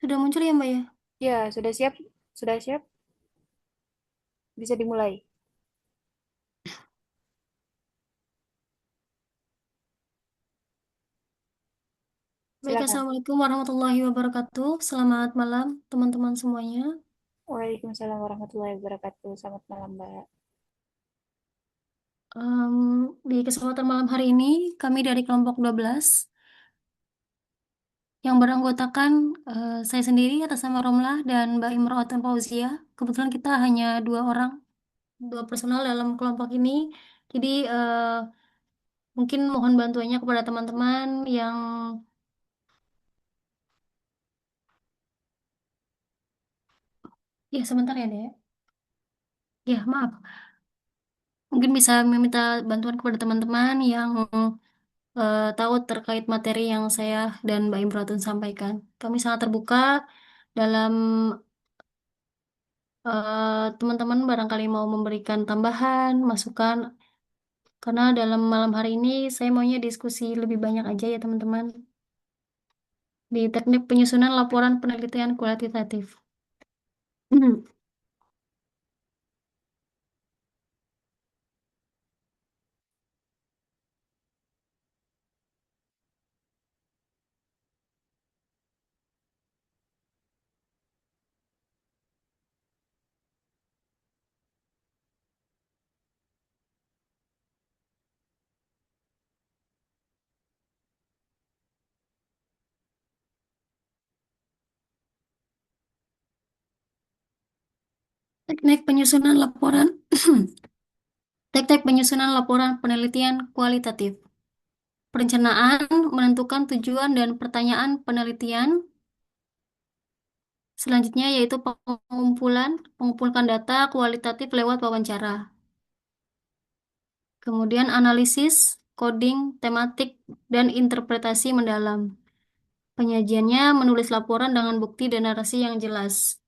Sudah muncul ya, Mbak ya? Ya, sudah siap? Sudah siap? Bisa dimulai. Baik, Silakan. Assalamualaikum warahmatullahi wabarakatuh. Selamat malam, teman-teman semuanya. Waalaikumsalam warahmatullahi wabarakatuh. Selamat malam, Mbak. Em, di kesempatan malam hari ini, kami dari kelompok 12 yang beranggotakan saya sendiri atas nama Romlah dan Mbak Imro'atun Fauzia. Kebetulan kita hanya dua orang, dua personal dalam kelompok ini. Jadi mungkin mohon bantuannya kepada teman-teman yang, ya sebentar ya, Dek. Ya, maaf. Mungkin bisa meminta bantuan kepada teman-teman yang tahu terkait materi yang saya dan Mbak Imratun sampaikan. Kami sangat terbuka dalam teman-teman barangkali mau memberikan tambahan, masukan, karena dalam malam hari ini saya maunya diskusi lebih banyak aja ya teman-teman di teknik penyusunan laporan penelitian kualitatif. Teknik penyusunan laporan Teknik penyusunan laporan penelitian kualitatif. Perencanaan menentukan tujuan dan pertanyaan penelitian. Selanjutnya yaitu mengumpulkan data kualitatif lewat wawancara. Kemudian analisis, coding, tematik, dan interpretasi mendalam. Penyajiannya menulis laporan dengan bukti dan narasi yang jelas.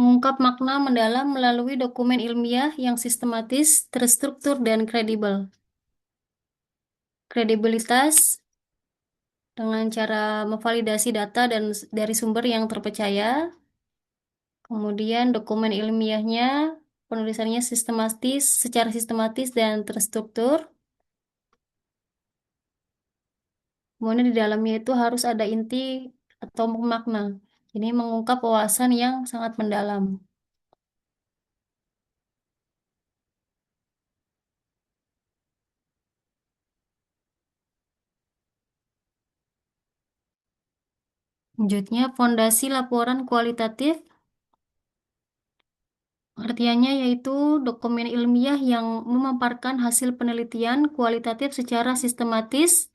Mengungkap makna mendalam melalui dokumen ilmiah yang sistematis, terstruktur, dan kredibel. Kredibilitas dengan cara memvalidasi data dan dari sumber yang terpercaya. Kemudian dokumen ilmiahnya, penulisannya sistematis, secara sistematis dan terstruktur. Kemudian di dalamnya itu harus ada inti atau makna. Ini mengungkap wawasan yang sangat mendalam. Selanjutnya, fondasi laporan kualitatif. Artiannya yaitu dokumen ilmiah yang memaparkan hasil penelitian kualitatif secara sistematis,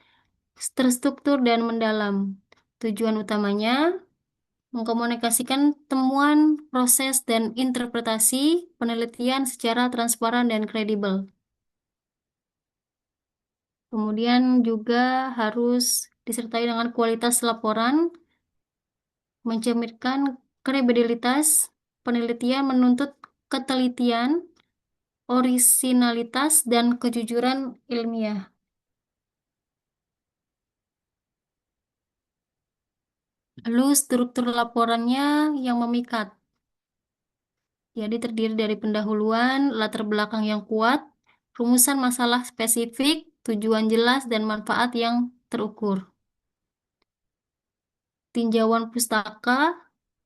terstruktur, dan mendalam. Tujuan utamanya mengkomunikasikan temuan, proses, dan interpretasi penelitian secara transparan dan kredibel. Kemudian juga harus disertai dengan kualitas laporan, mencerminkan kredibilitas penelitian menuntut ketelitian, orisinalitas, dan kejujuran ilmiah. Lalu struktur laporannya yang memikat. Jadi terdiri dari pendahuluan, latar belakang yang kuat, rumusan masalah spesifik, tujuan jelas, dan manfaat yang terukur. Tinjauan pustaka,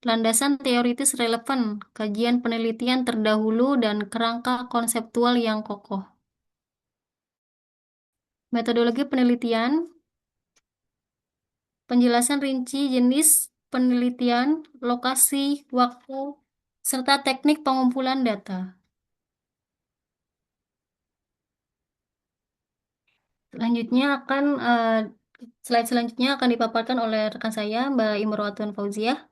landasan teoritis relevan, kajian penelitian terdahulu, dan kerangka konseptual yang kokoh. Metodologi penelitian, penjelasan rinci jenis penelitian, lokasi, waktu, serta teknik pengumpulan data. Selanjutnya akan slide selanjutnya akan dipaparkan oleh rekan saya, Mbak Imro'atun Fauziah.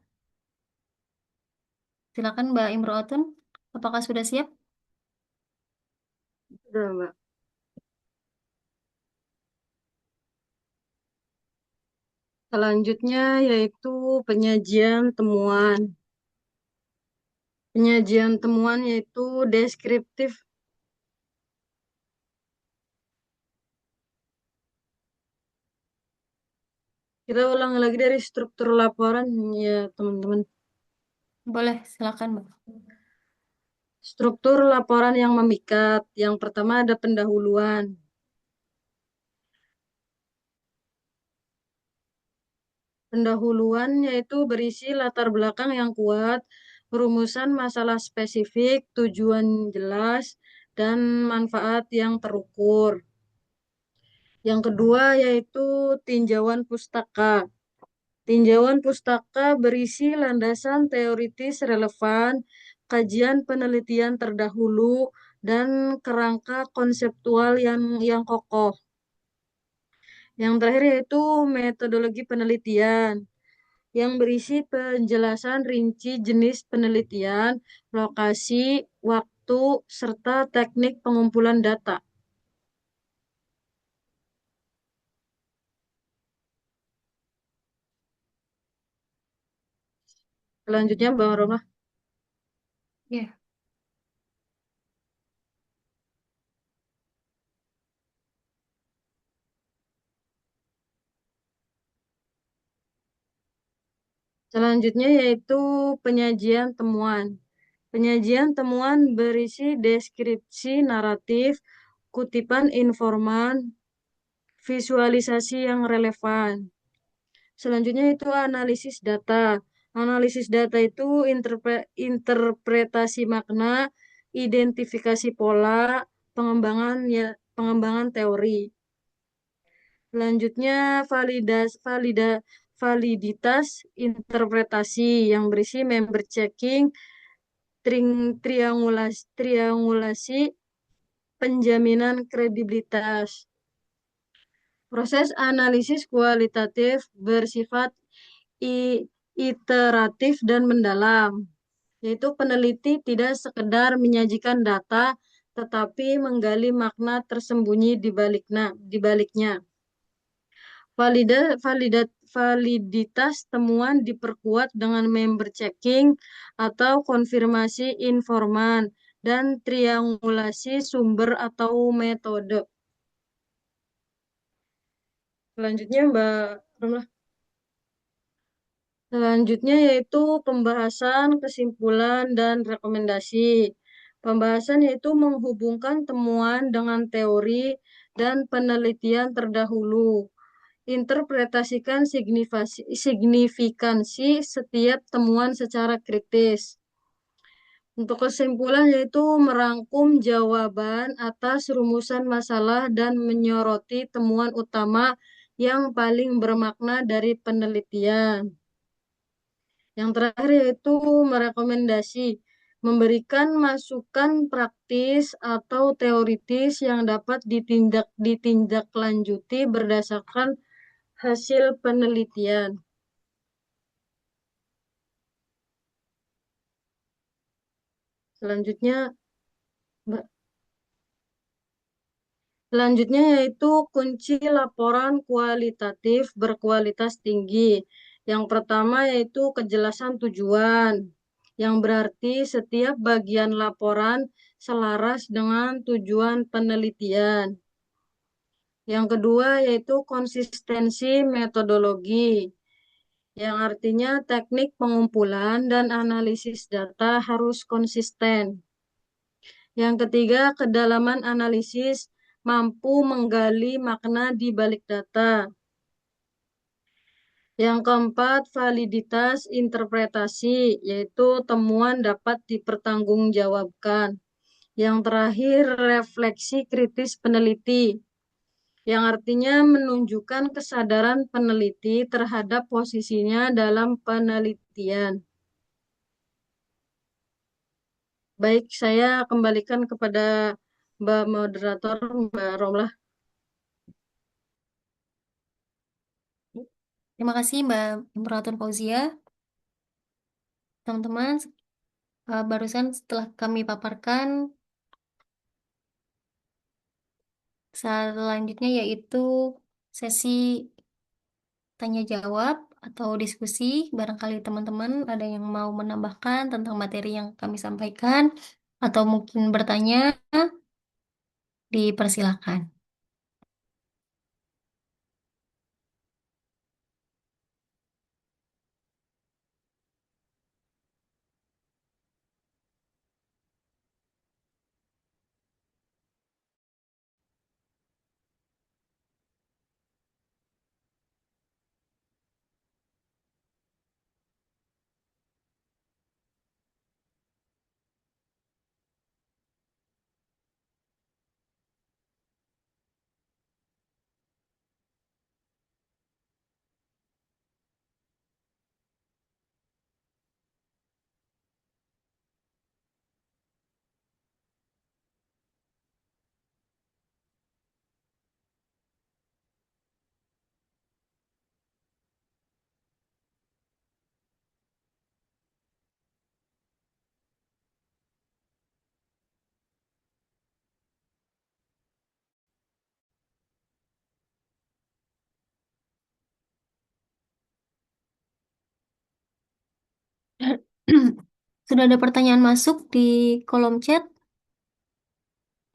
Silakan Mbak Imro'atun, apakah sudah siap? Sudah, Mbak. Selanjutnya yaitu penyajian temuan. Penyajian temuan yaitu deskriptif. Kita ulang lagi dari struktur laporan ya, teman-teman. Boleh, silakan, Mbak. Struktur laporan yang memikat. Yang pertama ada pendahuluan. Pendahuluan yaitu berisi latar belakang yang kuat, rumusan masalah spesifik, tujuan jelas, dan manfaat yang terukur. Yang kedua yaitu tinjauan pustaka. Tinjauan pustaka berisi landasan teoritis relevan, kajian penelitian terdahulu, dan kerangka konseptual yang kokoh. Yang terakhir yaitu metodologi penelitian yang berisi penjelasan rinci jenis penelitian, lokasi, waktu, serta teknik pengumpulan data. Selanjutnya, Bang Roma. Ya, Selanjutnya yaitu penyajian temuan. Penyajian temuan berisi deskripsi naratif, kutipan informan, visualisasi yang relevan. Selanjutnya itu analisis data. Analisis data itu interpretasi makna, identifikasi pola, pengembangan teori. Selanjutnya validitas interpretasi yang berisi member checking, triangulasi, penjaminan kredibilitas. Proses analisis kualitatif bersifat iteratif dan mendalam, yaitu peneliti tidak sekedar menyajikan data, tetapi menggali makna tersembunyi di baliknya. Validitas temuan diperkuat dengan member checking atau konfirmasi informan dan triangulasi sumber atau metode. Selanjutnya, Mbak Romlah. Selanjutnya yaitu pembahasan, kesimpulan, dan rekomendasi. Pembahasan yaitu menghubungkan temuan dengan teori dan penelitian terdahulu. Interpretasikan signifikansi setiap temuan secara kritis. Untuk kesimpulan yaitu merangkum jawaban atas rumusan masalah dan menyoroti temuan utama yang paling bermakna dari penelitian. Yang terakhir yaitu merekomendasi, memberikan masukan praktis atau teoritis yang dapat ditindaklanjuti berdasarkan hasil penelitian. Selanjutnya, Mbak. Selanjutnya yaitu kunci laporan kualitatif berkualitas tinggi. Yang pertama yaitu kejelasan tujuan, yang berarti setiap bagian laporan selaras dengan tujuan penelitian. Yang kedua yaitu konsistensi metodologi, yang artinya teknik pengumpulan dan analisis data harus konsisten. Yang ketiga, kedalaman analisis, mampu menggali makna di balik data. Yang keempat, validitas interpretasi, yaitu temuan dapat dipertanggungjawabkan. Yang terakhir, refleksi kritis peneliti, yang artinya menunjukkan kesadaran peneliti terhadap posisinya dalam penelitian. Baik, saya kembalikan kepada Mbak Moderator, Mbak Romlah. terima kasih Mbak Imperator Fauzia. Teman-teman, barusan setelah kami paparkan, selanjutnya yaitu sesi tanya jawab. atau diskusi. Barangkali teman-teman ada yang mau menambahkan tentang materi yang kami sampaikan, atau mungkin bertanya, dipersilakan. Sudah ada pertanyaan masuk di kolom chat.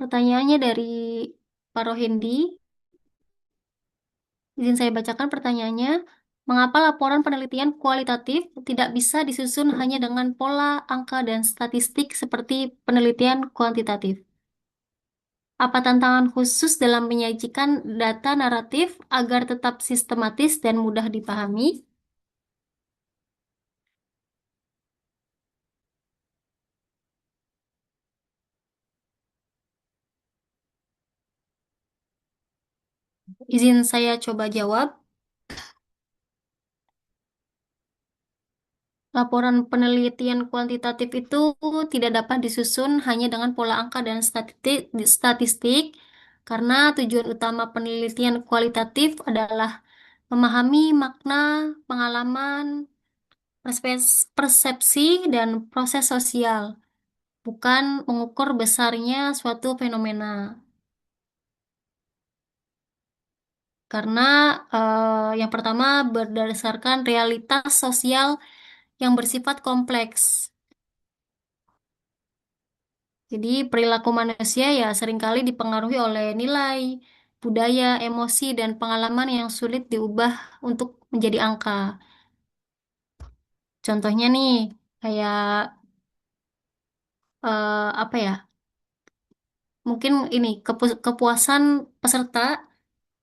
Pertanyaannya dari Pak Rohendi. Izin saya bacakan pertanyaannya. Mengapa laporan penelitian kualitatif tidak bisa disusun hanya dengan pola, angka, dan statistik seperti penelitian kuantitatif? Apa tantangan khusus dalam menyajikan data naratif agar tetap sistematis dan mudah dipahami? Izin saya coba jawab. Laporan penelitian kuantitatif itu tidak dapat disusun hanya dengan pola angka dan statistik, karena tujuan utama penelitian kualitatif adalah memahami makna, pengalaman, persepsi, dan proses sosial, bukan mengukur besarnya suatu fenomena. Karena yang pertama berdasarkan realitas sosial yang bersifat kompleks. Jadi perilaku manusia ya seringkali dipengaruhi oleh nilai, budaya, emosi, dan pengalaman yang sulit diubah untuk menjadi angka. Contohnya nih, kayak apa ya? Mungkin ini kepuasan peserta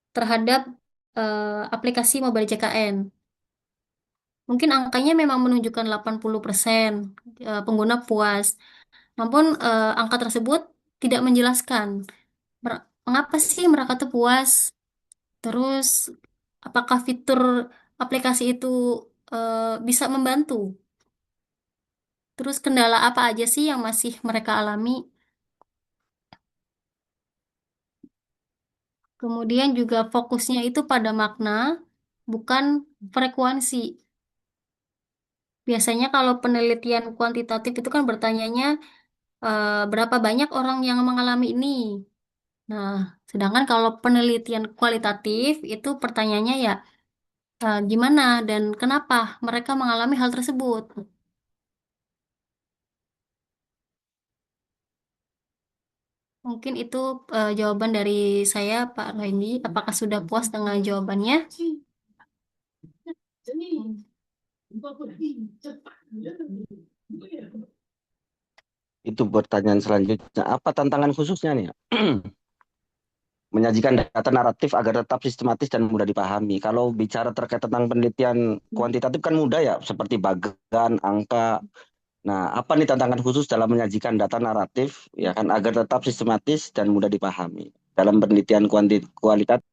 terhadap aplikasi Mobile JKN. Mungkin angkanya memang menunjukkan 80% pengguna puas. Namun angka tersebut tidak menjelaskan mengapa sih mereka tuh puas. Terus, apakah fitur aplikasi itu bisa membantu? Terus, kendala apa aja sih yang masih mereka alami? Kemudian juga fokusnya itu pada makna, bukan frekuensi. Biasanya kalau penelitian kuantitatif itu kan bertanyanya berapa banyak orang yang mengalami ini. Nah, sedangkan kalau penelitian kualitatif itu pertanyaannya ya gimana dan kenapa mereka mengalami hal tersebut. Mungkin itu jawaban dari saya, Pak Randy. Apakah sudah puas dengan jawabannya? Itu pertanyaan selanjutnya. Apa tantangan khususnya nih? Menyajikan data naratif agar tetap sistematis dan mudah dipahami. Kalau bicara terkait tentang penelitian kuantitatif kan mudah ya, seperti bagan, angka. Nah, apa nih tantangan khusus dalam menyajikan data naratif ya kan agar tetap sistematis dan mudah dipahami dalam penelitian kualitatif?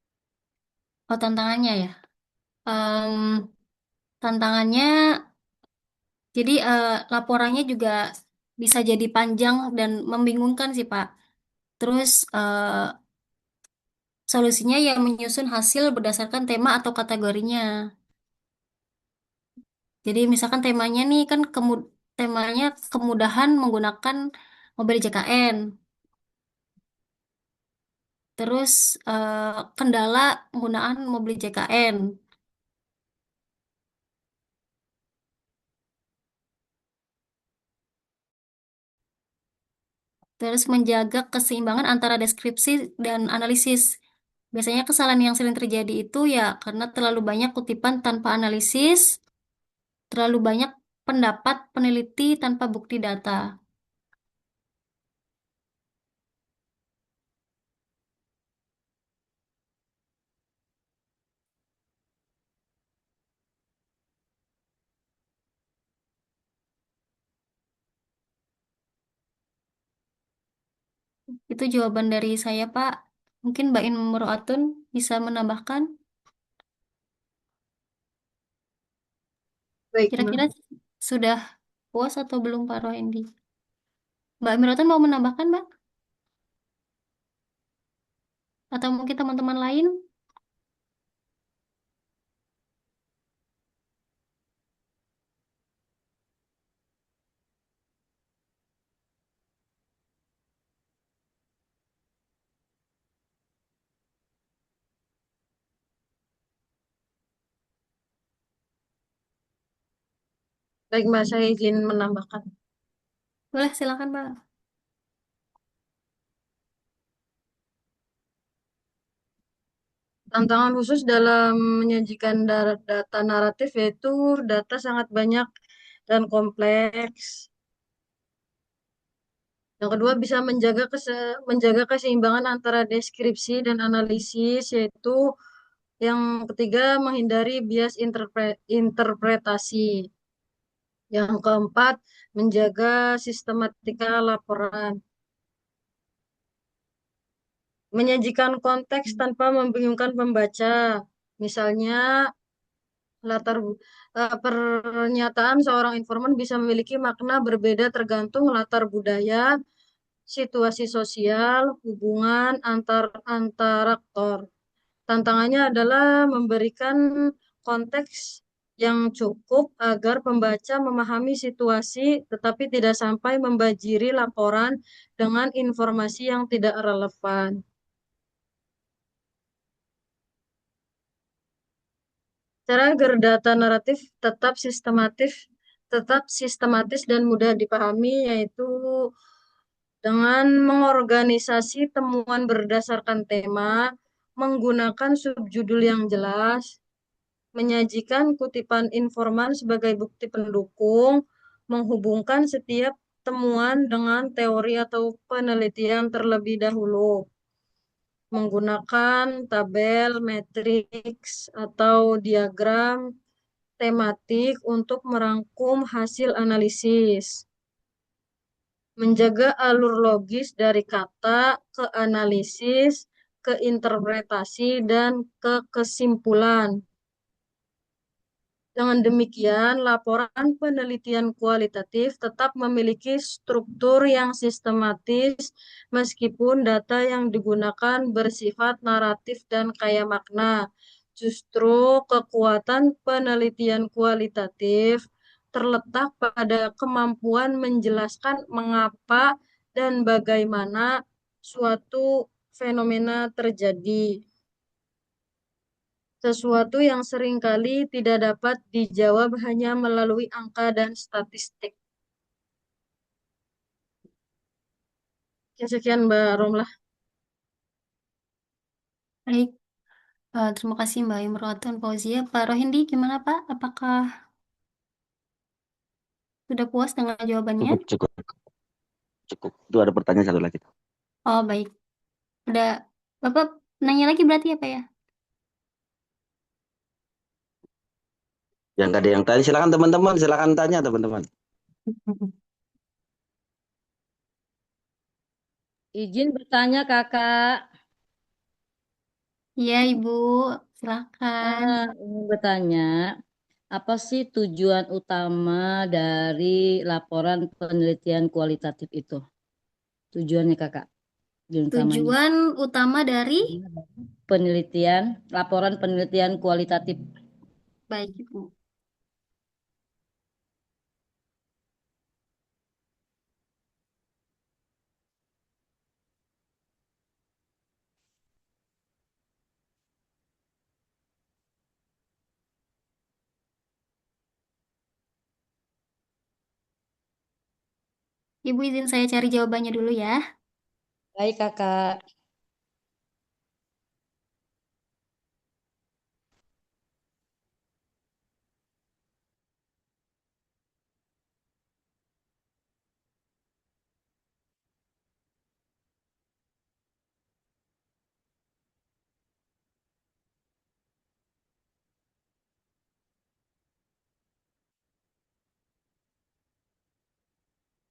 Oh, tantangannya ya. Em, tantangannya, jadi laporannya juga bisa jadi panjang dan membingungkan sih, Pak. Terus solusinya yang menyusun hasil berdasarkan tema atau kategorinya. Jadi misalkan temanya nih kan temanya kemudahan menggunakan mobil JKN. Terus kendala penggunaan mobil JKN. Terus menjaga keseimbangan antara deskripsi dan analisis. Biasanya kesalahan yang sering terjadi itu ya karena terlalu banyak kutipan tanpa analisis, terlalu banyak pendapat peneliti tanpa bukti data. Itu jawaban dari saya, Pak. Mungkin Mbak Imro'atun bisa menambahkan. Baik, Kira-kira Mbak. sudah puas atau belum, Pak Rohendi? Mbak Imro'atun mau menambahkan, Mbak? Atau mungkin teman-teman lain? Baik, Mbak, saya izin menambahkan. Boleh, silakan, Pak. Tantangan khusus dalam menyajikan data naratif yaitu data sangat banyak dan kompleks. Yang kedua bisa menjaga keseimbangan antara deskripsi dan analisis, yaitu yang ketiga menghindari bias interpretasi. Yang keempat menjaga sistematika laporan. Menyajikan konteks tanpa membingungkan pembaca. Misalnya latar pernyataan seorang informan bisa memiliki makna berbeda tergantung latar budaya, situasi sosial, hubungan antar aktor. Tantangannya adalah memberikan konteks yang cukup agar pembaca memahami situasi tetapi tidak sampai membajiri laporan dengan informasi yang tidak relevan. Cara agar data naratif tetap sistematis dan mudah dipahami yaitu dengan mengorganisasi temuan berdasarkan tema, menggunakan subjudul yang jelas, menyajikan kutipan informan sebagai bukti pendukung, menghubungkan setiap temuan dengan teori atau penelitian terlebih dahulu, menggunakan tabel, matriks, atau diagram tematik untuk merangkum hasil analisis, menjaga alur logis dari kata ke analisis, ke interpretasi, dan ke kesimpulan. Dengan demikian, laporan penelitian kualitatif tetap memiliki struktur yang sistematis meskipun data yang digunakan bersifat naratif dan kaya makna. Justru kekuatan penelitian kualitatif terletak pada kemampuan menjelaskan mengapa dan bagaimana suatu fenomena terjadi, sesuatu yang seringkali tidak dapat dijawab hanya melalui angka dan statistik. Ya, sekian Mbak Romlah. Baik, terima kasih Mbak Imro'atun Fauzia. Pak Rohendi, gimana Pak? Apakah sudah puas dengan jawabannya? Cukup, cukup, cukup. Itu ada pertanyaan satu lagi. Oh, baik. Ada Bapak nanya lagi berarti ya, Pak ya? Yang nggak ada yang tanya, silakan teman-teman, silakan tanya teman-teman. Izin bertanya, Kakak. Iya, Ibu. Silakan. Ingin bertanya, apa sih tujuan utama dari laporan penelitian kualitatif itu? Tujuannya, Kakak. Tujuan utamanya. Tujuan utama dari Penelitian, laporan penelitian kualitatif. baik, Ibu. Ibu izin saya cari jawabannya dulu ya. Baik, Kakak.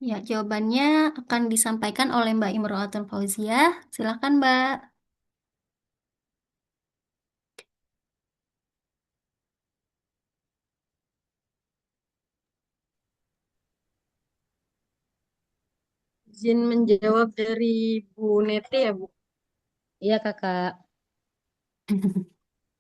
Ya, jawabannya akan disampaikan oleh Mbak Imro'atul Fauziah. Silakan, Mbak. Izin menjawab dari Bu Neti ya, Bu. Iya, Kakak.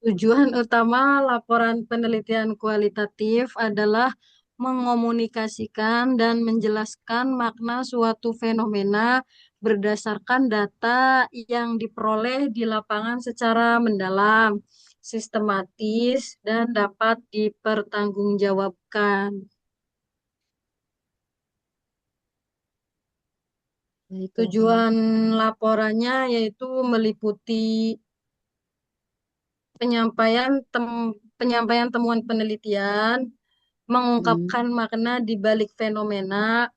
Tujuan utama laporan penelitian kualitatif adalah mengomunikasikan dan menjelaskan makna suatu fenomena berdasarkan data yang diperoleh di lapangan secara mendalam, sistematis, dan dapat dipertanggungjawabkan. Baik, Kakak. Tujuan laporannya yaitu meliputi penyampaian temuan penelitian, Hmm. mengungkapkan makna di balik fenomena,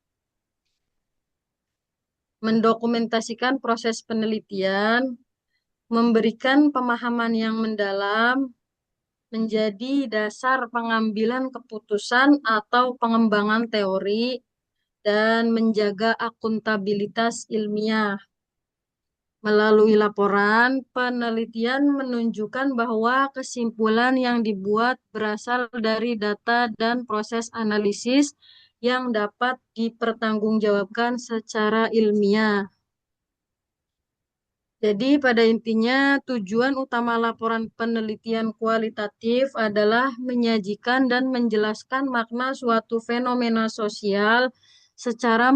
mendokumentasikan proses penelitian, memberikan pemahaman yang mendalam, menjadi dasar pengambilan keputusan atau pengembangan teori, dan menjaga akuntabilitas ilmiah. Melalui laporan, penelitian menunjukkan bahwa kesimpulan yang dibuat berasal dari data dan proses analisis yang dapat dipertanggungjawabkan secara ilmiah. Jadi pada intinya tujuan utama laporan penelitian kualitatif adalah menyajikan dan menjelaskan makna suatu fenomena sosial secara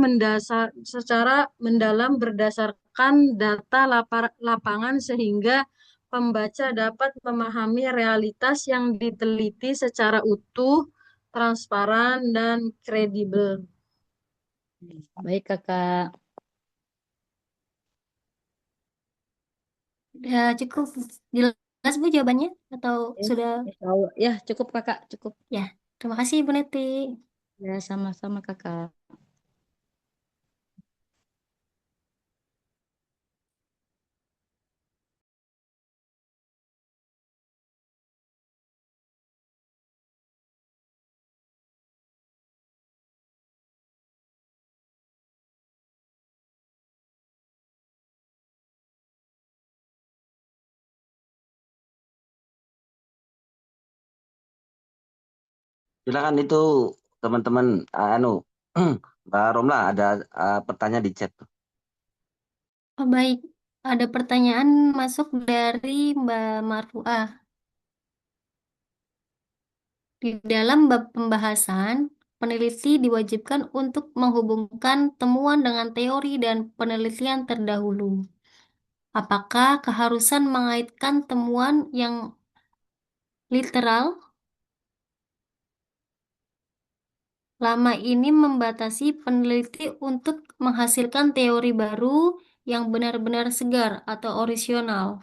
mendalam berdasarkan data lapangan sehingga pembaca dapat memahami realitas yang diteliti secara utuh, transparan, dan kredibel. Baik, Kakak. Udah cukup jelas, Bu, jawabannya? Atau Ya, sudah? insya Allah. Ya, cukup, Kakak. Cukup. Ya, terima kasih, Bu Neti. Ya, sama-sama, Kakak. Silakan itu teman-teman, anu Mbak Romla ada pertanyaan di chat tuh. Oh, baik. Ada pertanyaan masuk dari Mbak Marfuah. Di dalam bab pembahasan, peneliti diwajibkan untuk menghubungkan temuan dengan teori dan penelitian terdahulu. Apakah keharusan mengaitkan temuan yang literal lama ini membatasi peneliti untuk menghasilkan teori baru yang benar-benar segar atau orisinal,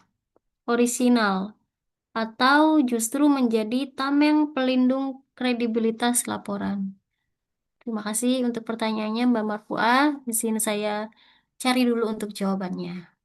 atau justru menjadi tameng pelindung kredibilitas laporan? Terima kasih untuk pertanyaannya, Mbak Marfuah. Di sini saya cari dulu untuk jawabannya.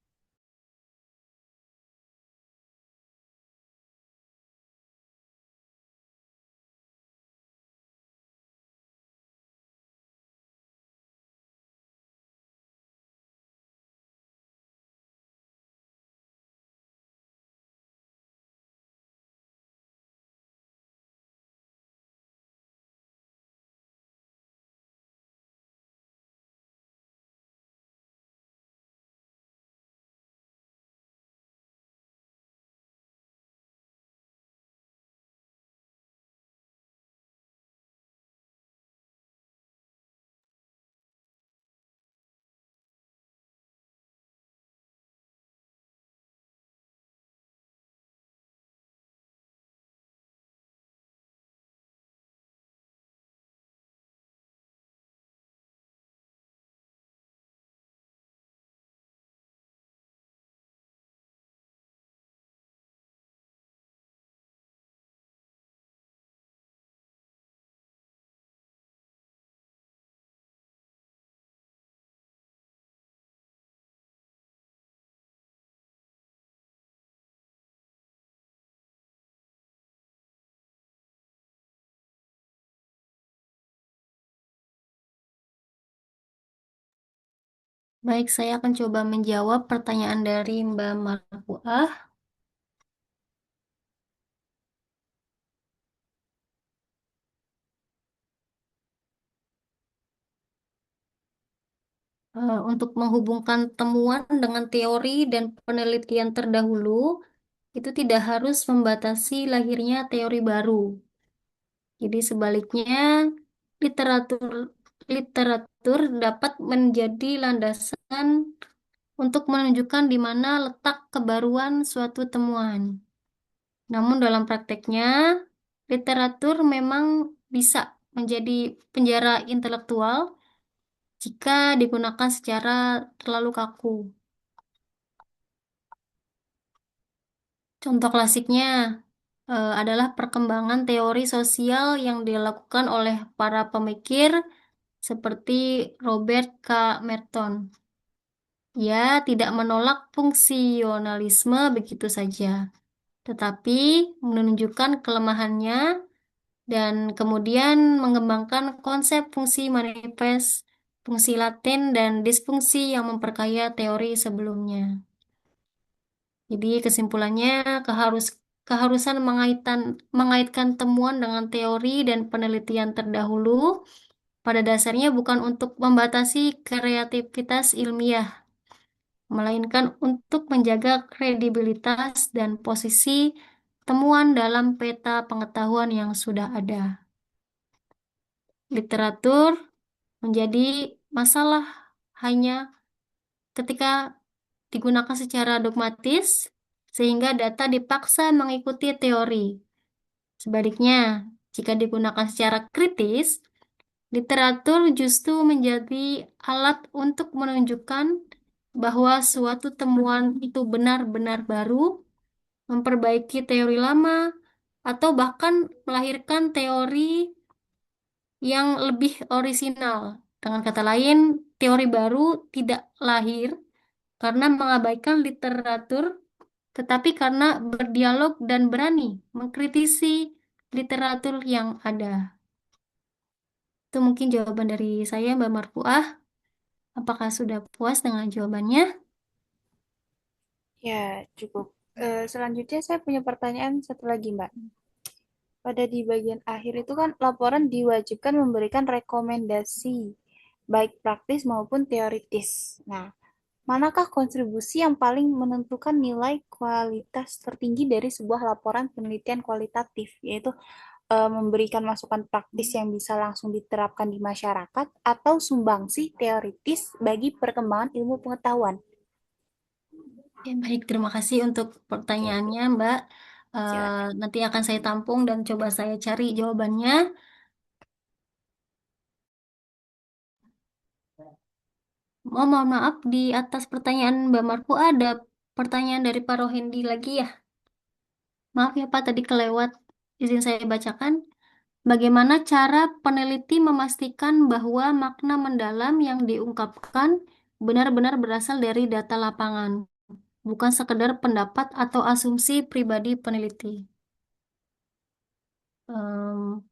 Baik, saya akan coba menjawab pertanyaan dari Mbak Marfuah. Untuk menghubungkan temuan dengan teori dan penelitian terdahulu, itu tidak harus membatasi lahirnya teori baru. Jadi sebaliknya, literatur literatur dapat menjadi landasan untuk menunjukkan di mana letak kebaruan suatu temuan. Namun dalam prakteknya, literatur memang bisa menjadi penjara intelektual jika digunakan secara terlalu kaku. Contoh klasiknya adalah perkembangan teori sosial yang dilakukan oleh para pemikir seperti Robert K. Merton. Ia tidak menolak fungsionalisme begitu saja, tetapi menunjukkan kelemahannya dan kemudian mengembangkan konsep fungsi manifest, fungsi laten, dan disfungsi yang memperkaya teori sebelumnya. Jadi kesimpulannya keharusan mengaitkan temuan dengan teori dan penelitian terdahulu pada dasarnya bukan untuk membatasi kreativitas ilmiah, melainkan untuk menjaga kredibilitas dan posisi temuan dalam peta pengetahuan yang sudah ada. Literatur menjadi masalah hanya ketika digunakan secara dogmatis, sehingga data dipaksa mengikuti teori. Sebaliknya, jika digunakan secara kritis, literatur justru menjadi alat untuk menunjukkan bahwa suatu temuan itu benar-benar baru, memperbaiki teori lama, atau bahkan melahirkan teori yang lebih orisinal. Dengan kata lain, teori baru tidak lahir karena mengabaikan literatur, tetapi karena berdialog dan berani mengkritisi literatur yang ada. Itu mungkin jawaban dari saya, Mbak Marfuah. Apakah sudah puas dengan jawabannya? Ya, cukup. Selanjutnya saya punya pertanyaan satu lagi, Mbak. Pada di bagian akhir itu kan laporan diwajibkan memberikan rekomendasi, baik praktis maupun teoritis. Nah, manakah kontribusi yang paling menentukan nilai kualitas tertinggi dari sebuah laporan penelitian kualitatif, yaitu memberikan masukan praktis yang bisa langsung diterapkan di masyarakat atau sumbangsi teoritis bagi perkembangan ilmu pengetahuan? Ya, baik, terima kasih untuk pertanyaannya, Mbak. Silakan. Nanti akan saya tampung dan coba saya cari jawabannya. Mohon maaf, di atas pertanyaan Mbak Marfu ada pertanyaan dari Pak Rohendi lagi ya. Maaf ya Pak, tadi kelewat. Izin saya bacakan. Bagaimana cara peneliti memastikan bahwa makna mendalam yang diungkapkan benar-benar berasal dari data lapangan, bukan sekedar pendapat atau asumsi pribadi peneliti? Em,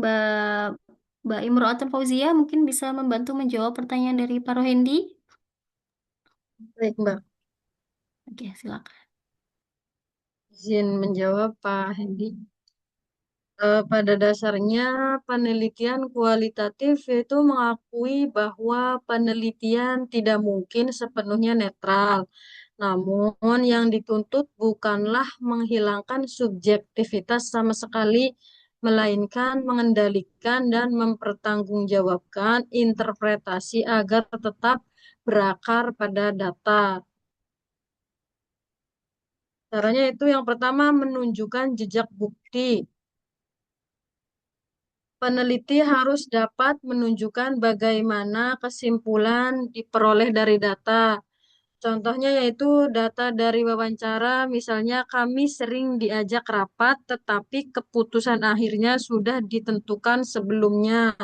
Mbak Mbak Imro'atul Fauzia mungkin bisa membantu menjawab pertanyaan dari Pak Rohendi. Baik, Mbak. Oke, silakan. Izin menjawab, Pak Hendi. Pada dasarnya penelitian kualitatif itu mengakui bahwa penelitian tidak mungkin sepenuhnya netral. Namun yang dituntut bukanlah menghilangkan subjektivitas sama sekali, melainkan mengendalikan dan mempertanggungjawabkan interpretasi agar tetap berakar pada data. Caranya itu yang pertama menunjukkan jejak bukti. Peneliti harus dapat menunjukkan bagaimana kesimpulan diperoleh dari data. Contohnya yaitu data dari wawancara, misalnya kami sering diajak rapat, tetapi keputusan akhirnya sudah ditentukan sebelumnya.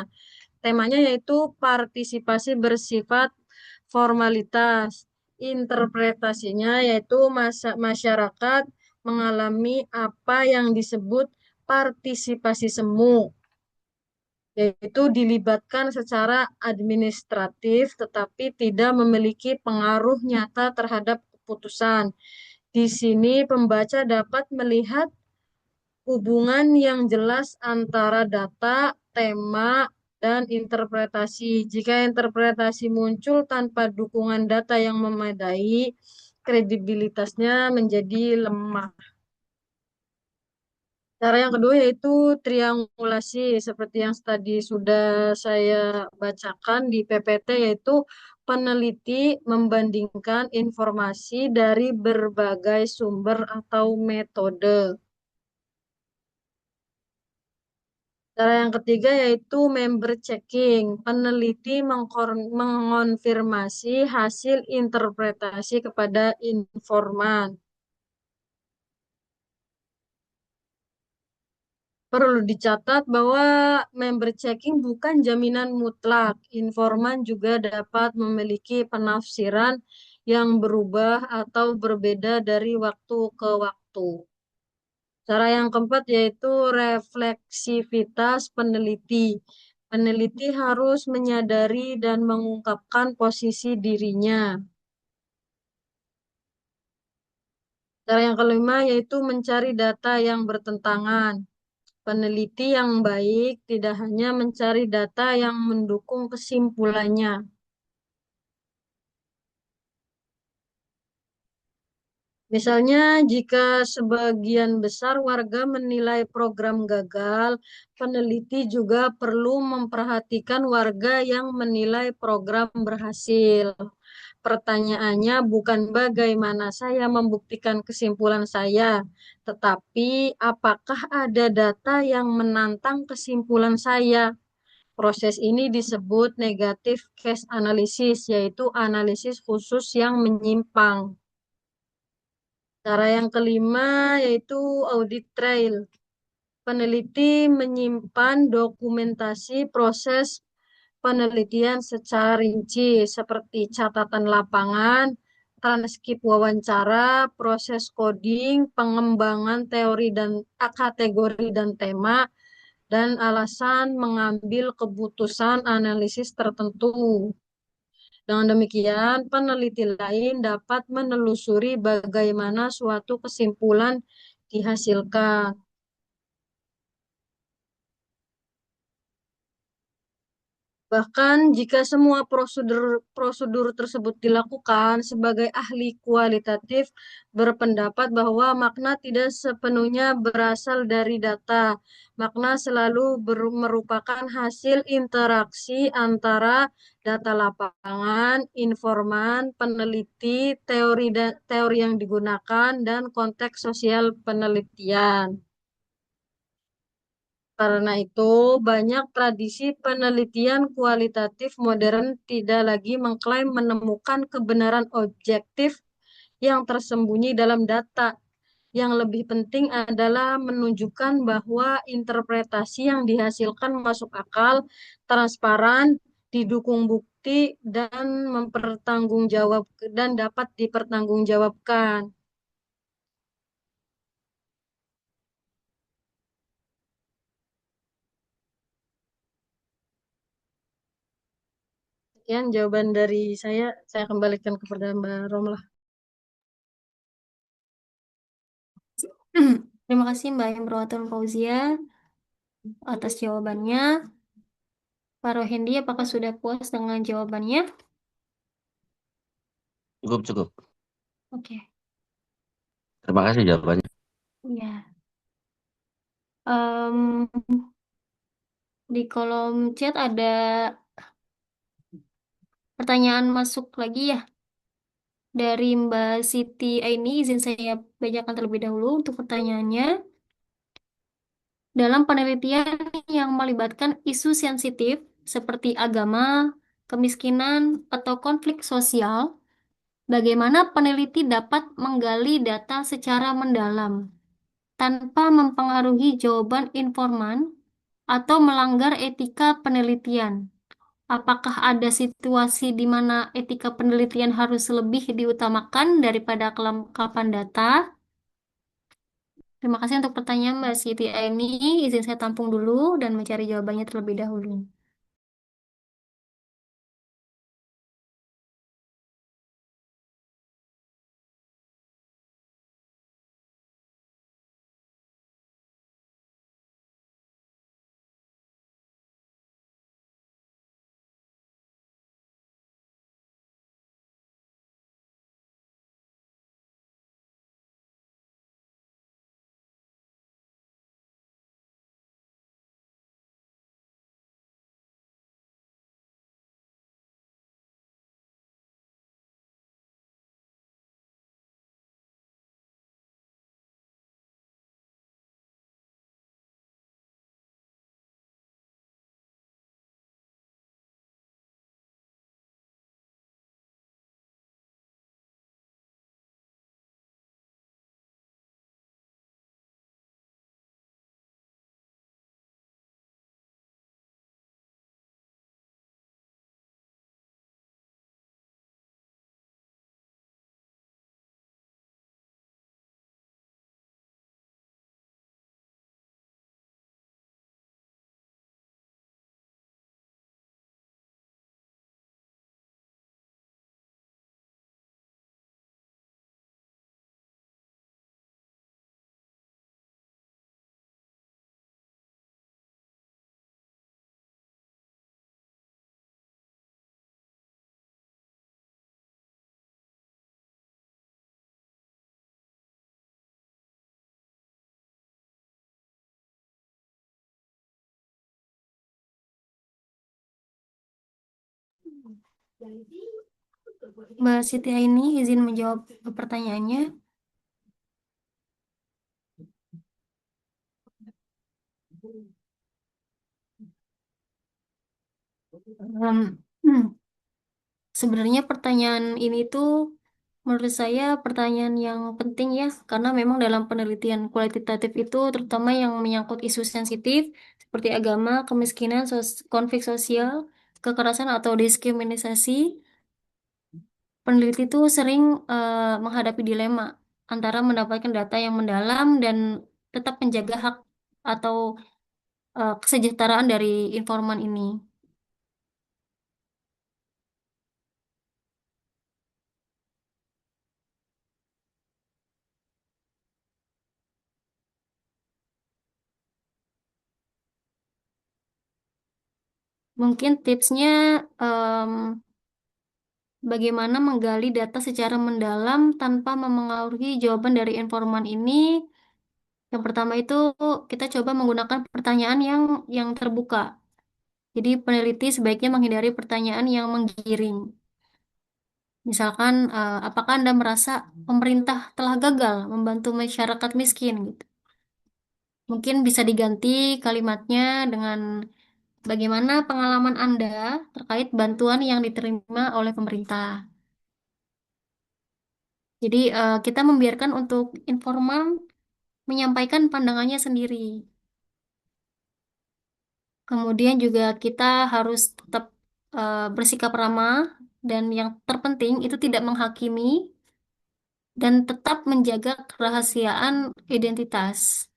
Temanya yaitu partisipasi bersifat formalitas. Interpretasinya yaitu masyarakat mengalami apa yang disebut partisipasi semu. yaitu dilibatkan secara administratif tetapi tidak memiliki pengaruh nyata terhadap keputusan. Di sini pembaca dapat melihat hubungan yang jelas antara data, tema, dan interpretasi. Jika interpretasi muncul tanpa dukungan data yang memadai, kredibilitasnya menjadi lemah. Cara yang kedua yaitu triangulasi, seperti yang tadi sudah saya bacakan di PPT, yaitu peneliti membandingkan informasi dari berbagai sumber atau metode. Cara yang ketiga yaitu member checking. Peneliti mengonfirmasi hasil interpretasi kepada informan. Perlu dicatat bahwa member checking bukan jaminan mutlak. Informan juga dapat memiliki penafsiran yang berubah atau berbeda dari waktu ke waktu. Cara yang keempat yaitu refleksivitas peneliti. Peneliti harus menyadari dan mengungkapkan posisi dirinya. Cara yang kelima yaitu mencari data yang bertentangan. Peneliti yang baik tidak hanya mencari data yang mendukung kesimpulannya. Misalnya, jika sebagian besar warga menilai program gagal, peneliti juga perlu memperhatikan warga yang menilai program berhasil. Pertanyaannya bukan bagaimana saya membuktikan kesimpulan saya, tetapi apakah ada data yang menantang kesimpulan saya. Proses ini disebut negative case analysis, yaitu analisis khusus yang menyimpang. Cara yang kelima yaitu audit trail. Peneliti menyimpan dokumentasi proses penelitian secara rinci seperti catatan lapangan, transkrip wawancara, proses coding, pengembangan teori dan kategori dan tema, dan alasan mengambil keputusan analisis tertentu. Dengan demikian, peneliti lain dapat menelusuri bagaimana suatu kesimpulan dihasilkan. Bahkan jika semua prosedur tersebut dilakukan, sebagai ahli kualitatif berpendapat bahwa makna tidak sepenuhnya berasal dari data. Makna selalu merupakan hasil interaksi antara data lapangan, informan, peneliti, teori yang digunakan, dan konteks sosial penelitian. Karena itu, banyak tradisi penelitian kualitatif modern tidak lagi mengklaim menemukan kebenaran objektif yang tersembunyi dalam data. Yang lebih penting adalah menunjukkan bahwa interpretasi yang dihasilkan masuk akal, transparan, didukung bukti, dan dapat dipertanggungjawabkan. Sekian jawaban dari saya kembalikan kepada Mbak Romlah. Terima kasih Mbak Imro'atul Fauzia atas jawabannya. Pak Rohendi, apakah sudah puas dengan jawabannya? Cukup, cukup. Oke, Terima kasih jawabannya. ya. Em, di kolom chat ada pertanyaan masuk lagi ya dari Mbak Siti Aini. Izin saya bacakan terlebih dahulu untuk pertanyaannya. Dalam penelitian yang melibatkan isu sensitif seperti agama, kemiskinan, atau konflik sosial, bagaimana peneliti dapat menggali data secara mendalam tanpa mempengaruhi jawaban informan atau melanggar etika penelitian? Apakah ada situasi di mana etika penelitian harus lebih diutamakan daripada kelengkapan data? Terima kasih untuk pertanyaan Mbak Siti Aini. Izin saya tampung dulu dan mencari jawabannya terlebih dahulu. Mbak Siti Aini izin menjawab pertanyaannya. Em, Sebenarnya pertanyaan ini tuh menurut saya pertanyaan yang penting ya, karena memang dalam penelitian kualitatif itu terutama yang menyangkut isu sensitif seperti agama, kemiskinan, konflik sosial, kekerasan atau diskriminasi, peneliti itu sering menghadapi dilema antara mendapatkan data yang mendalam dan tetap menjaga hak atau kesejahteraan dari informan ini. Mungkin tipsnya em, bagaimana menggali data secara mendalam tanpa memengaruhi jawaban dari informan ini. Yang pertama itu kita coba menggunakan pertanyaan yang terbuka. Jadi peneliti sebaiknya menghindari pertanyaan yang menggiring. Misalkan, apakah Anda merasa pemerintah telah gagal membantu masyarakat miskin gitu. Mungkin bisa diganti kalimatnya dengan bagaimana pengalaman Anda terkait bantuan yang diterima oleh pemerintah. Jadi kita membiarkan untuk informan menyampaikan pandangannya sendiri. Kemudian juga kita harus tetap bersikap ramah dan yang terpenting itu tidak menghakimi dan tetap menjaga kerahasiaan identitas.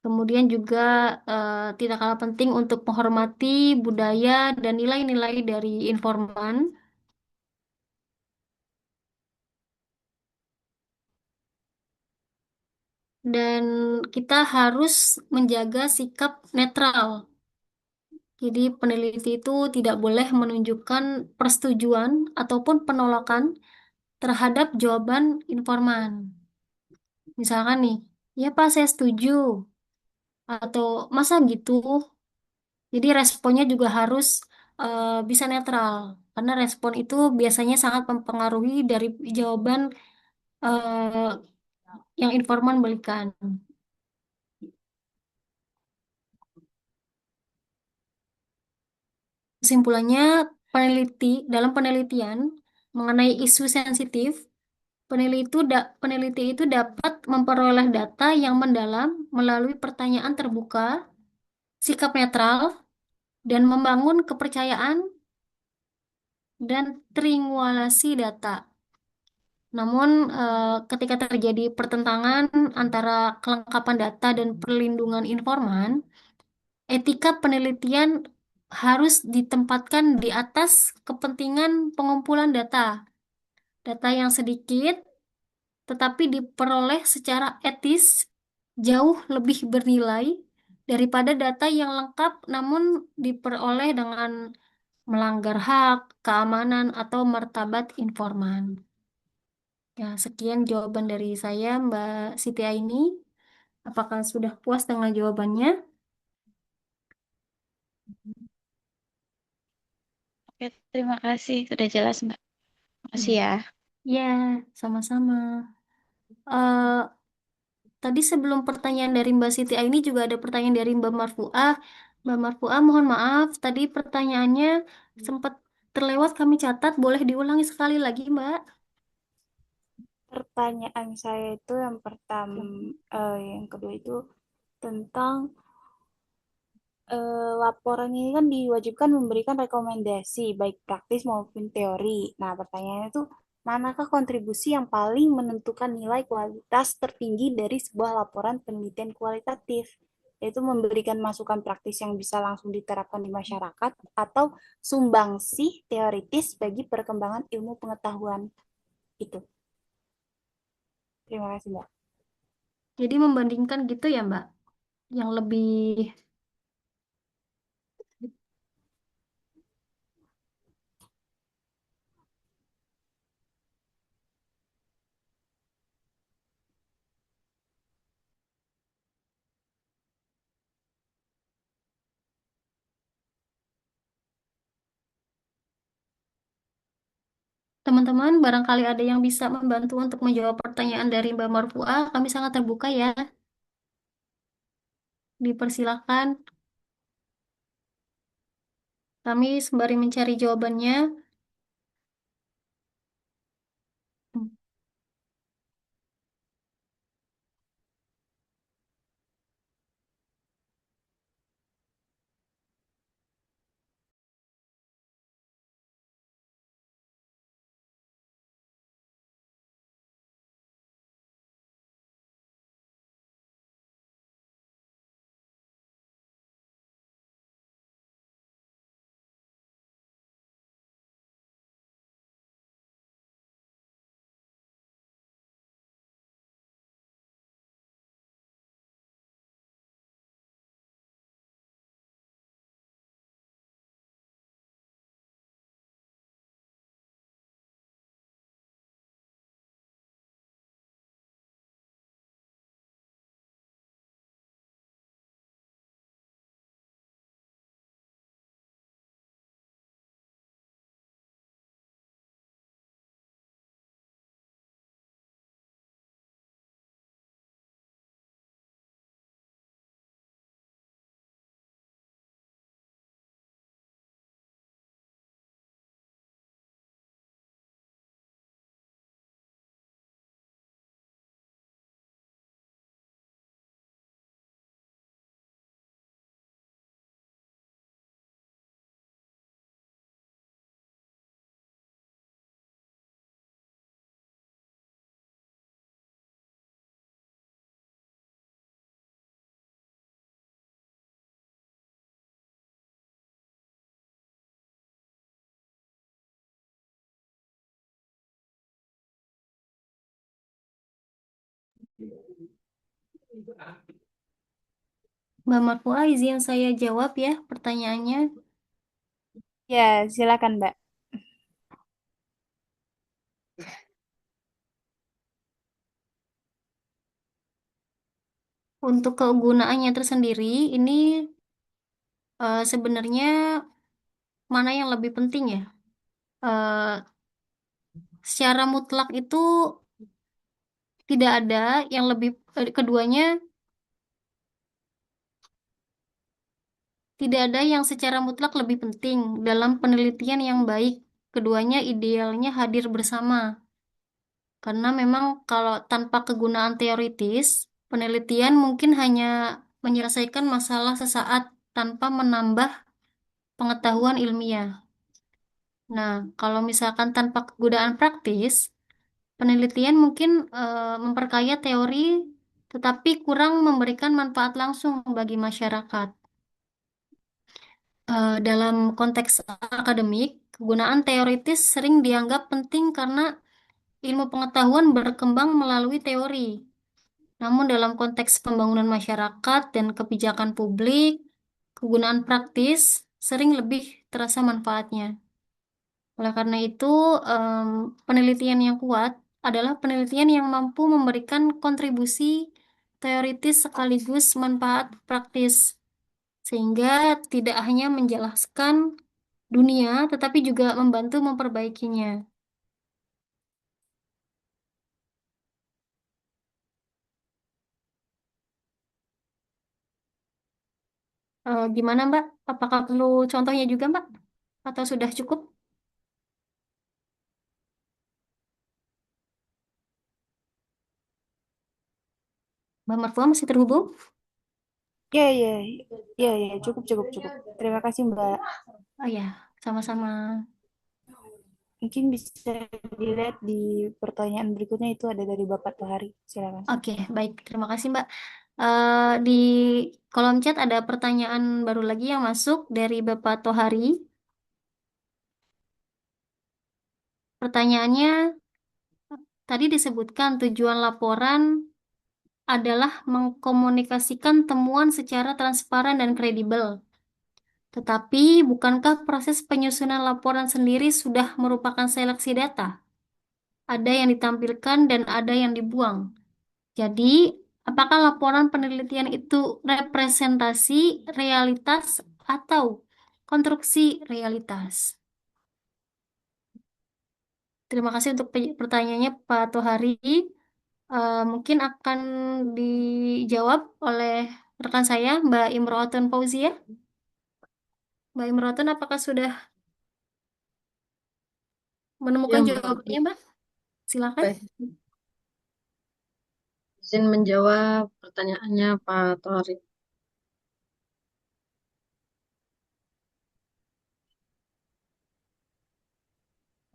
Kemudian juga tidak kalah penting untuk menghormati budaya dan nilai-nilai dari informan. Dan kita harus menjaga sikap netral. Jadi peneliti itu tidak boleh menunjukkan persetujuan ataupun penolakan terhadap jawaban informan. Misalkan nih, ya Pak saya setuju, atau masa gitu. Jadi responnya juga harus bisa netral, karena respon itu biasanya sangat mempengaruhi dari jawaban eh, yang informan berikan. Kesimpulannya, dalam penelitian mengenai isu sensitif, peneliti itu dapat memperoleh data yang mendalam melalui pertanyaan terbuka, sikap netral, dan membangun kepercayaan dan triangulasi data. Namun, ketika terjadi pertentangan antara kelengkapan data dan perlindungan informan, etika penelitian harus ditempatkan di atas kepentingan pengumpulan data. Data yang sedikit tetapi diperoleh secara etis jauh lebih bernilai daripada data yang lengkap namun diperoleh dengan melanggar hak, keamanan, atau martabat informan. Ya, sekian jawaban dari saya, Mbak Siti Aini. Apakah sudah puas dengan jawabannya? Oke, terima kasih. Sudah jelas, Mbak. Makasih ya. Ya, sama-sama. Eh, Tadi sebelum pertanyaan dari Mbak Siti Aini juga ada pertanyaan dari Mbak Marfuah. Mbak Marfuah, mohon maaf, tadi pertanyaannya sempat terlewat kami catat. Boleh diulangi sekali lagi, Mbak? Pertanyaan saya itu yang pertama, yang kedua itu tentang laporan ini kan diwajibkan memberikan rekomendasi baik praktis maupun teori. Nah, pertanyaannya itu manakah kontribusi yang paling menentukan nilai kualitas tertinggi dari sebuah laporan penelitian kualitatif? Yaitu memberikan masukan praktis yang bisa langsung diterapkan di masyarakat atau sumbangsih teoritis bagi perkembangan ilmu pengetahuan. Itu. Terima kasih, Mbak. Jadi membandingkan gitu ya, Mbak? Yang lebih... Teman-teman, barangkali ada yang bisa membantu untuk menjawab pertanyaan dari Mbak Marfuah. Kami sangat terbuka ya. Dipersilakan. Kami sembari mencari jawabannya. Mbak Marfuah, izin saya jawab ya pertanyaannya. Ya, silakan, Mbak. Untuk kegunaannya tersendiri, ini sebenarnya mana yang lebih penting ya? Eh, Secara mutlak itu tidak ada yang lebih, keduanya tidak ada yang secara mutlak lebih penting dalam penelitian yang baik. Keduanya idealnya hadir bersama. Karena memang kalau tanpa kegunaan teoritis, penelitian mungkin hanya menyelesaikan masalah sesaat tanpa menambah pengetahuan ilmiah. Nah, kalau misalkan tanpa kegunaan praktis, Penelitian mungkin memperkaya teori, tetapi kurang memberikan manfaat langsung bagi masyarakat. Dalam konteks akademik, kegunaan teoritis sering dianggap penting karena ilmu pengetahuan berkembang melalui teori. Namun dalam konteks pembangunan masyarakat dan kebijakan publik, kegunaan praktis sering lebih terasa manfaatnya. Oleh karena itu, em, penelitian yang kuat adalah penelitian yang mampu memberikan kontribusi teoritis sekaligus manfaat praktis, sehingga tidak hanya menjelaskan dunia, tetapi juga membantu memperbaikinya. Gimana, Mbak? Apakah perlu contohnya juga, Mbak? Atau sudah cukup? Mbak Marfua masih terhubung? Ya, ya, ya, ya, cukup, cukup, cukup. Terima kasih, Mbak. Oh ya, sama-sama. Mungkin bisa dilihat di pertanyaan berikutnya itu ada dari Bapak Tohari. Silakan. Oke, baik. Terima kasih, Mbak. Di kolom chat ada pertanyaan baru lagi yang masuk dari Bapak Tohari. Pertanyaannya, tadi disebutkan tujuan laporan adalah mengkomunikasikan temuan secara transparan dan kredibel. Tetapi, bukankah proses penyusunan laporan sendiri sudah merupakan seleksi data? Ada yang ditampilkan dan ada yang dibuang. Jadi, apakah laporan penelitian itu representasi realitas atau konstruksi realitas? Terima kasih untuk pertanyaannya, Pak Tohari. Mungkin akan dijawab oleh rekan saya, Mbak Imro'atun Fauzia. Mbak Imro'atun, apakah sudah Ya, menemukan Mbak. jawabannya, Mbak? Silakan. Baik. Izin menjawab pertanyaannya Pak Tori.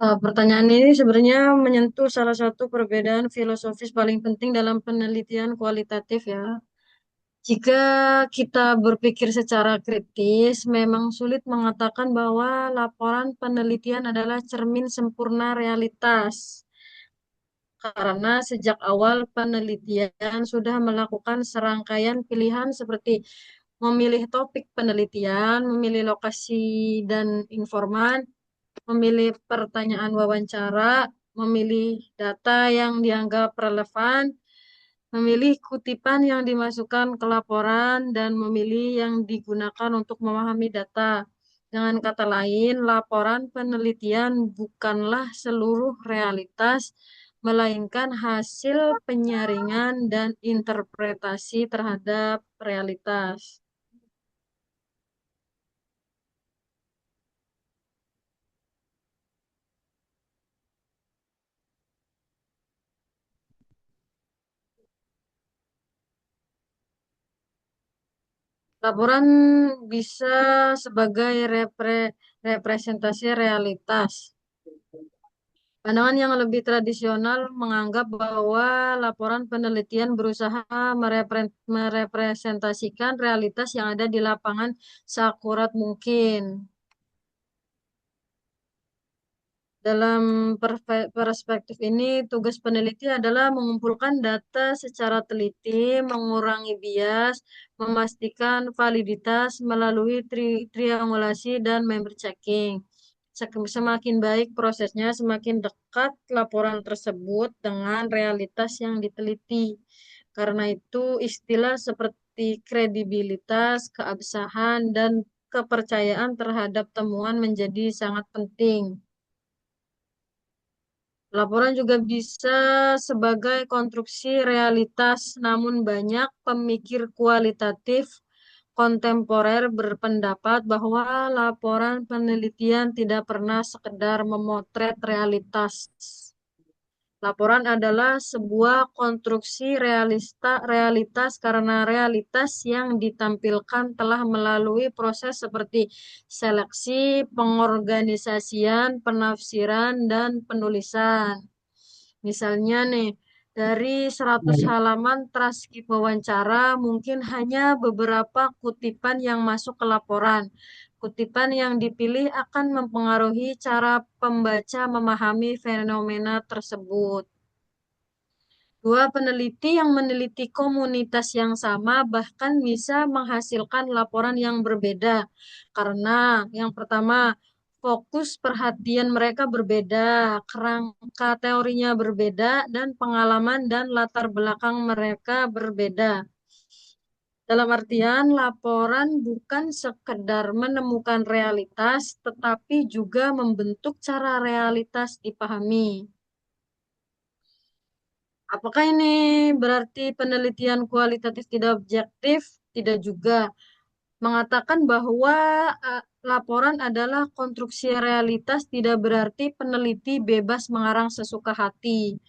Pertanyaan ini sebenarnya menyentuh salah satu perbedaan filosofis paling penting dalam penelitian kualitatif ya. Jika kita berpikir secara kritis, memang sulit mengatakan bahwa laporan penelitian adalah cermin sempurna realitas. Karena sejak awal penelitian sudah melakukan serangkaian pilihan seperti memilih topik penelitian, memilih lokasi dan informan, memilih pertanyaan wawancara, memilih data yang dianggap relevan, memilih kutipan yang dimasukkan ke laporan, dan memilih yang digunakan untuk memahami data. Dengan kata lain, laporan penelitian bukanlah seluruh realitas, melainkan hasil penyaringan dan interpretasi terhadap realitas. Laporan bisa sebagai representasi realitas. Pandangan yang lebih tradisional menganggap bahwa laporan penelitian berusaha merepresentasikan realitas yang ada di lapangan seakurat mungkin. Dalam perspektif ini, tugas peneliti adalah mengumpulkan data secara teliti, mengurangi bias, memastikan validitas melalui triangulasi dan member checking. Semakin baik prosesnya, semakin dekat laporan tersebut dengan realitas yang diteliti. Karena itu, istilah seperti kredibilitas, keabsahan, dan kepercayaan terhadap temuan menjadi sangat penting. Laporan juga bisa sebagai konstruksi realitas, namun banyak pemikir kualitatif kontemporer berpendapat bahwa laporan penelitian tidak pernah sekedar memotret realitas. Laporan adalah sebuah konstruksi realitas karena realitas yang ditampilkan telah melalui proses seperti seleksi, pengorganisasian, penafsiran, dan penulisan. Misalnya nih, dari 100 halaman transkrip wawancara, mungkin hanya beberapa kutipan yang masuk ke laporan. Kutipan yang dipilih akan mempengaruhi cara pembaca memahami fenomena tersebut. Dua peneliti yang meneliti komunitas yang sama bahkan bisa menghasilkan laporan yang berbeda. Karena yang pertama, fokus perhatian mereka berbeda, kerangka teorinya berbeda, dan pengalaman dan latar belakang mereka berbeda. Dalam artian, laporan bukan sekedar menemukan realitas, tetapi juga membentuk cara realitas dipahami. Apakah ini berarti penelitian kualitatif tidak objektif? Tidak juga. Mengatakan bahwa laporan adalah konstruksi realitas tidak berarti peneliti bebas mengarang sesuka hati.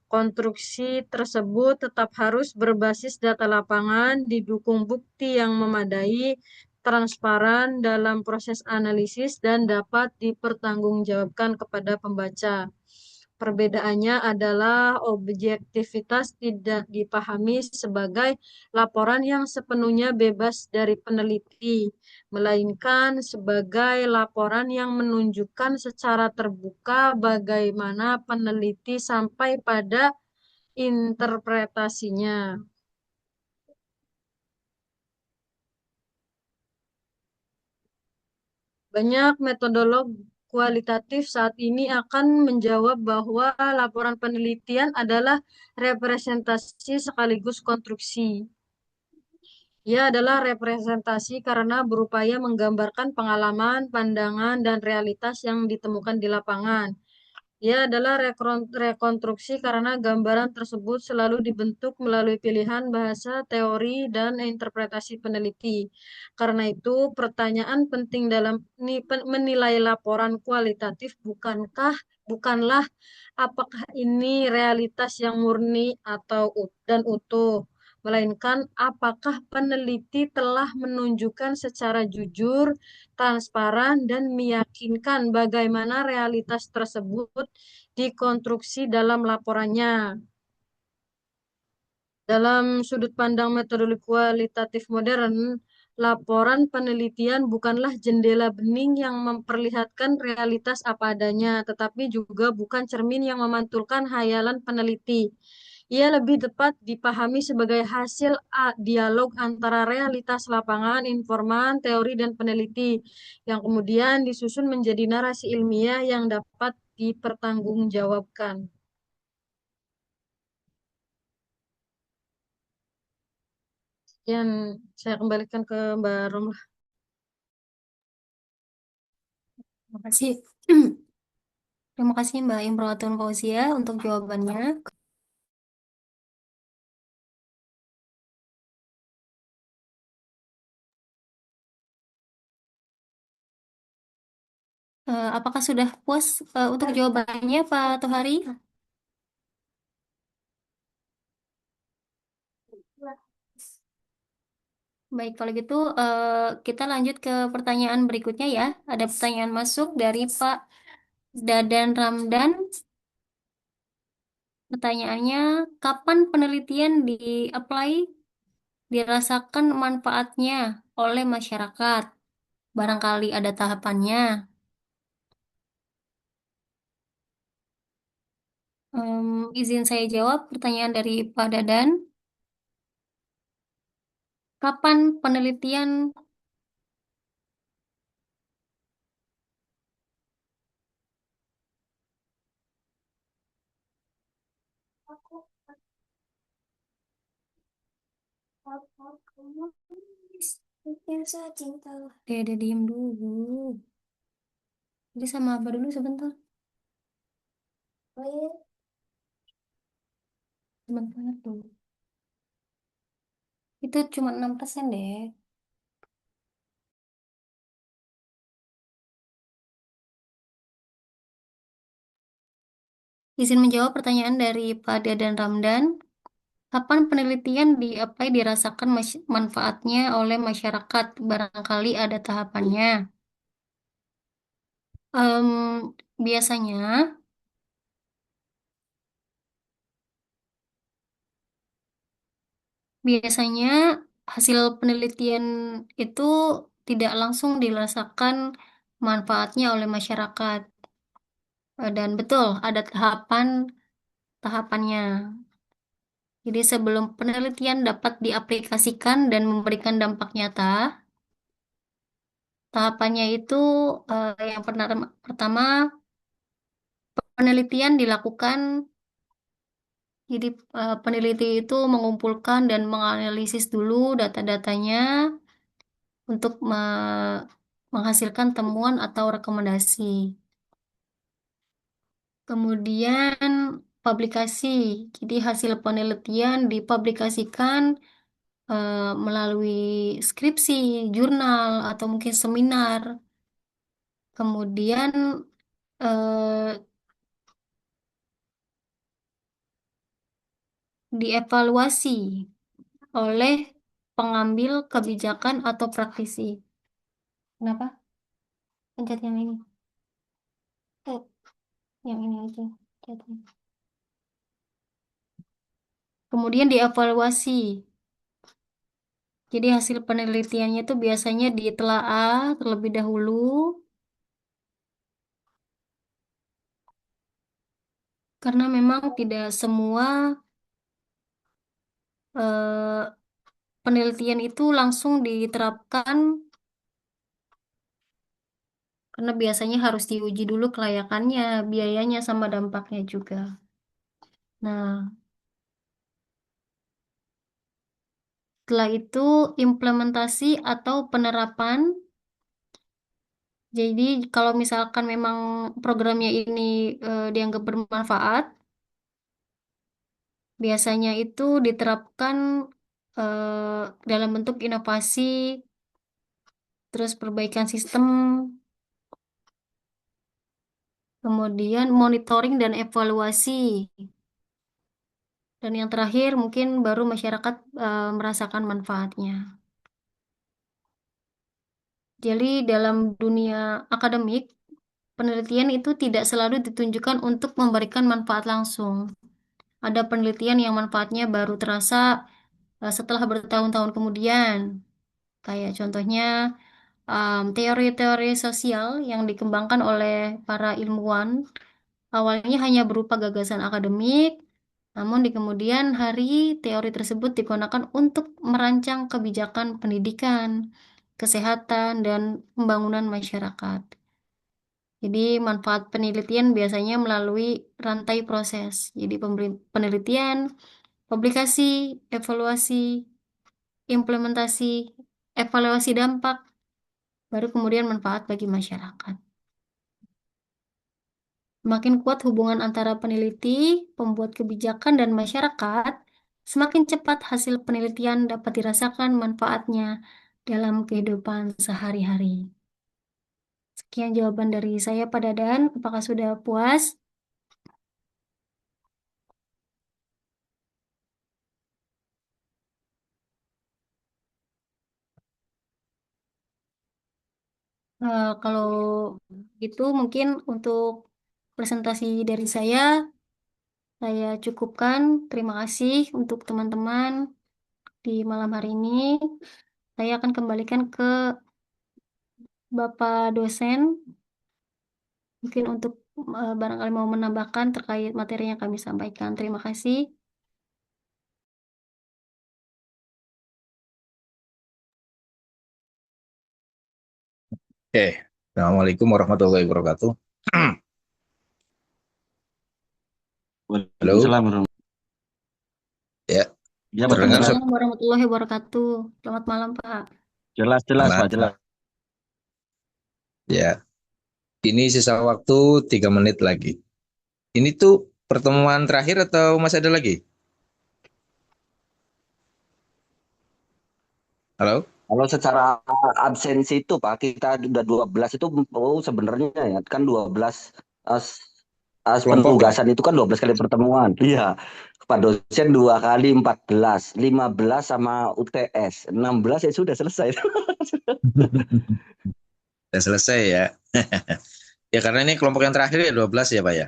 Konstruksi tersebut tetap harus berbasis data lapangan, didukung bukti yang memadai, transparan dalam proses analisis, dan dapat dipertanggungjawabkan kepada pembaca. Perbedaannya adalah objektivitas tidak dipahami sebagai laporan yang sepenuhnya bebas dari peneliti, melainkan sebagai laporan yang menunjukkan secara terbuka bagaimana peneliti sampai pada interpretasinya. Banyak metodolog kualitatif saat ini akan menjawab bahwa laporan penelitian adalah representasi sekaligus konstruksi. Ia adalah representasi karena berupaya menggambarkan pengalaman, pandangan, dan realitas yang ditemukan di lapangan. Ia adalah rekonstruksi karena gambaran tersebut selalu dibentuk melalui pilihan bahasa, teori, dan interpretasi peneliti. Karena itu, pertanyaan penting dalam menilai laporan kualitatif bukanlah apakah ini realitas yang murni atau dan utuh, melainkan apakah peneliti telah menunjukkan secara jujur, transparan, dan meyakinkan bagaimana realitas tersebut dikonstruksi dalam laporannya. Dalam sudut pandang metodologi kualitatif modern, laporan penelitian bukanlah jendela bening yang memperlihatkan realitas apa adanya, tetapi juga bukan cermin yang memantulkan hayalan peneliti. Ia lebih tepat dipahami sebagai hasil dialog antara realitas lapangan, informan, teori, dan peneliti, yang kemudian disusun menjadi narasi ilmiah yang dapat dipertanggungjawabkan. Yang saya kembalikan ke Mbak Romlah. Terima kasih. Terima kasih Mbak Imro'atun Fauzia untuk jawabannya. Apakah sudah puas untuk jawabannya Pak Tohari? Baik, kalau gitu kita lanjut ke pertanyaan berikutnya ya. Ada pertanyaan masuk dari Pak Dadan Ramdan. Pertanyaannya, kapan penelitian di-apply dirasakan manfaatnya oleh masyarakat? Barangkali ada tahapannya. Izin saya jawab pertanyaan dari Pak Dadan. Kapan penelitian Dede diem dulu. Jadi sama apa dulu sebentar. Sebentar dulu. Itu cuma 6% deh. Izin menjawab pertanyaan dari Pak Dadan Ramdan. Kapan penelitian di-apply dirasakan manfaatnya oleh masyarakat? Barangkali ada tahapannya. Biasanya Biasanya hasil penelitian itu tidak langsung dirasakan manfaatnya oleh masyarakat. Dan betul, ada tahapannya. Jadi sebelum penelitian dapat diaplikasikan dan memberikan dampak nyata, tahapannya itu yang pertama penelitian dilakukan. Jadi peneliti itu mengumpulkan dan menganalisis dulu data-datanya untuk menghasilkan temuan atau rekomendasi. Kemudian publikasi. Jadi hasil penelitian dipublikasikan melalui skripsi, jurnal, atau mungkin seminar. Kemudian eh, dievaluasi oleh pengambil kebijakan atau praktisi. Kenapa? Pencet yang ini. Eh, yang ini aja. Pencet. Kemudian dievaluasi. Jadi hasil penelitiannya itu biasanya ditelaah terlebih dahulu karena memang tidak semua eh, penelitian itu langsung diterapkan karena biasanya harus diuji dulu kelayakannya, biayanya sama dampaknya juga. Nah, setelah itu implementasi atau penerapan. Jadi kalau misalkan memang programnya ini dianggap bermanfaat, biasanya itu diterapkan dalam bentuk inovasi, terus perbaikan sistem, kemudian monitoring dan evaluasi. Dan yang terakhir mungkin baru masyarakat merasakan manfaatnya. Jadi dalam dunia akademik, penelitian itu tidak selalu ditunjukkan untuk memberikan manfaat langsung. Ada penelitian yang manfaatnya baru terasa setelah bertahun-tahun kemudian. Kayak contohnya teori-teori sosial yang dikembangkan oleh para ilmuwan awalnya hanya berupa gagasan akademik, namun di kemudian hari teori tersebut digunakan untuk merancang kebijakan pendidikan, kesehatan, dan pembangunan masyarakat. Jadi manfaat penelitian biasanya melalui rantai proses. Jadi penelitian, publikasi, evaluasi, implementasi, evaluasi dampak, baru kemudian manfaat bagi masyarakat. Semakin kuat hubungan antara peneliti, pembuat kebijakan, dan masyarakat, semakin cepat hasil penelitian dapat dirasakan manfaatnya dalam kehidupan sehari-hari. Sekian jawaban dari saya, Pak Dadan. Apakah sudah puas? Kalau gitu mungkin untuk presentasi dari saya cukupkan. Terima kasih untuk teman-teman di malam hari ini. Saya akan kembalikan ke Bapak dosen, mungkin untuk barangkali mau menambahkan terkait materi yang kami sampaikan. Terima kasih. Oke, Assalamualaikum warahmatullahi wabarakatuh. Halo, Waalaikumsalam warahmatullahi ya, Ya, Pak terdengar Ustaz. Waalaikumsalam warahmatullahi wabarakatuh. Selamat malam, Pak. Jelas-jelas, Pak, jelas. malam. Ya, ini sisa waktu 3 menit lagi. Ini tuh pertemuan terakhir atau masih ada lagi? Halo? Kalau secara absensi itu Pak, kita udah 12 itu sebenarnya ya kan 12 as, Kelompok ya? penugasan itu kan 12 kali pertemuan. Iya. Pak dosen 2 kali 14, 15 sama UTS, 16 ya sudah selesai. Sudah selesai ya. Ya karena ini kelompok yang terakhir ya 12 ya Pak ya?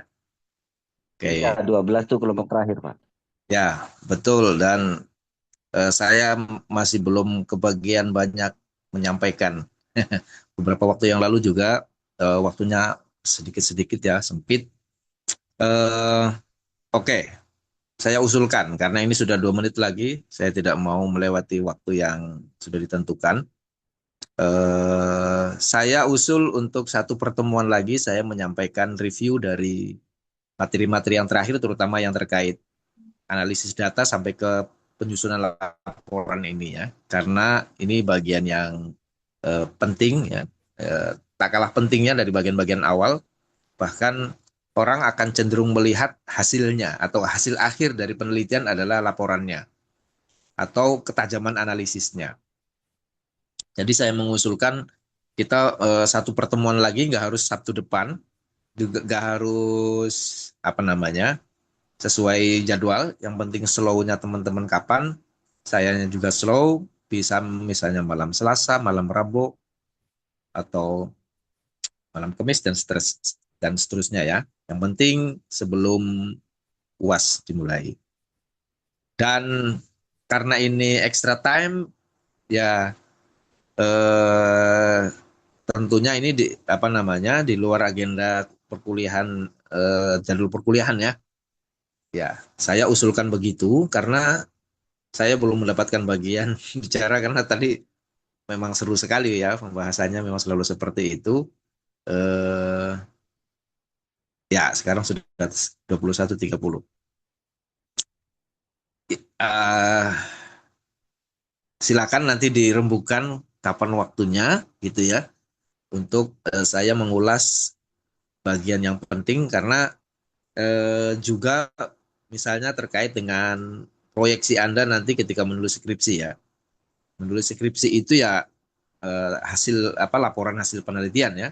Oke. Iya, 12 tuh kelompok terakhir, Pak. Ya, betul. Dan saya masih belum kebagian banyak menyampaikan. Beberapa waktu yang lalu juga waktunya sedikit-sedikit ya, sempit. Eh, Oke, saya usulkan karena ini sudah 2 menit lagi, saya tidak mau melewati waktu yang sudah ditentukan. Saya usul untuk satu pertemuan lagi, saya menyampaikan review dari materi-materi yang terakhir, terutama yang terkait analisis data sampai ke penyusunan laporan ini ya, karena ini bagian yang penting ya, tak kalah pentingnya dari bagian-bagian awal, bahkan orang akan cenderung melihat hasilnya atau hasil akhir dari penelitian adalah laporannya atau ketajaman analisisnya. Jadi saya mengusulkan kita satu pertemuan lagi, nggak harus Sabtu depan, juga nggak harus apa namanya sesuai jadwal. Yang penting slow-nya teman-teman kapan, sayanya juga slow, bisa misalnya malam Selasa, malam Rabu, atau malam Kamis dan seterusnya ya. Yang penting sebelum UAS dimulai. Dan karena ini extra time, ya tentunya ini apa namanya di luar agenda perkuliahan, jadwal perkuliahan ya. Ya, saya usulkan begitu karena saya belum mendapatkan bagian bicara karena tadi memang seru sekali ya pembahasannya, memang selalu seperti itu. Eh, ya, sekarang sudah 21.30. Silakan nanti dirembukan kapan waktunya gitu ya untuk saya mengulas bagian yang penting karena juga misalnya terkait dengan proyeksi Anda nanti ketika menulis skripsi ya. Menulis skripsi itu ya hasil apa laporan hasil penelitian ya.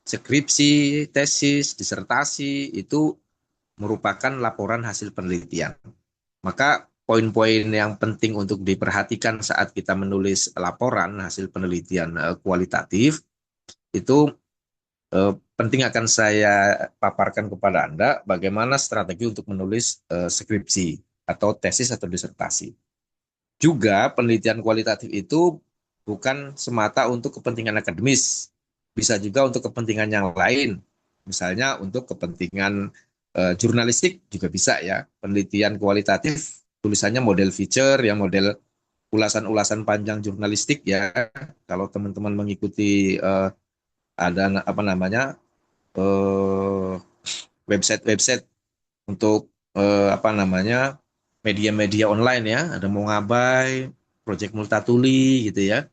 Skripsi, tesis, disertasi itu merupakan laporan hasil penelitian. Maka poin-poin yang penting untuk diperhatikan saat kita menulis laporan hasil penelitian kualitatif itu penting akan saya paparkan kepada Anda bagaimana strategi untuk menulis skripsi atau tesis atau disertasi. Juga penelitian kualitatif itu bukan semata untuk kepentingan akademis, bisa juga untuk kepentingan yang lain. Misalnya untuk kepentingan jurnalistik juga bisa ya. Penelitian kualitatif tulisannya model feature, yang model ulasan-ulasan panjang jurnalistik ya. Kalau teman-teman mengikuti ada apa namanya website-website untuk apa namanya media-media online ya, ada Mongabai, Project Multatuli gitu ya.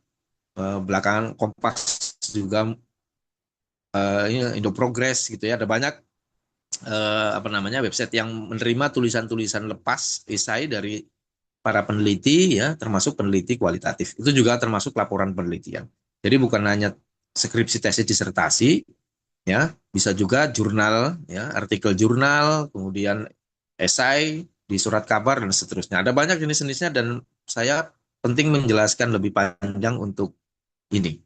Belakangan Kompas juga Indo Progress gitu ya. Ada banyak apa namanya website yang menerima tulisan-tulisan lepas esai dari para peneliti ya, termasuk peneliti kualitatif. Itu juga termasuk laporan penelitian. Jadi bukan hanya skripsi, tesis, disertasi, ya, bisa juga jurnal, ya, artikel jurnal, kemudian esai di surat kabar dan seterusnya. Ada banyak jenis-jenisnya dan saya penting menjelaskan lebih panjang untuk ini.